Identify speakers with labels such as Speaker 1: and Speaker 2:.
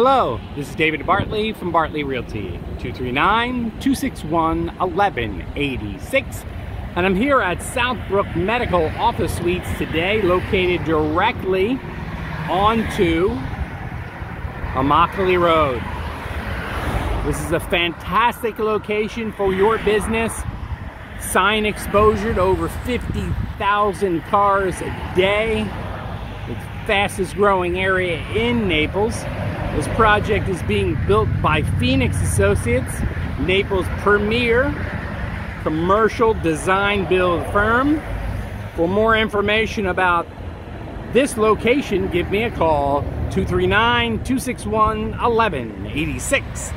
Speaker 1: Hello, this is David Bartley from Bartley Realty, 239-261-1186. And I'm here at Southbrooke Medical Office Suites today, located directly onto Immokalee Road. This is a fantastic location for your business. Sign exposure to over 50,000 cars a day. The fastest growing area in Naples. This project is being built by Phoenix Associates, Naples' premier commercial design build firm. For more information about this location, give me a call, 239-261-1186.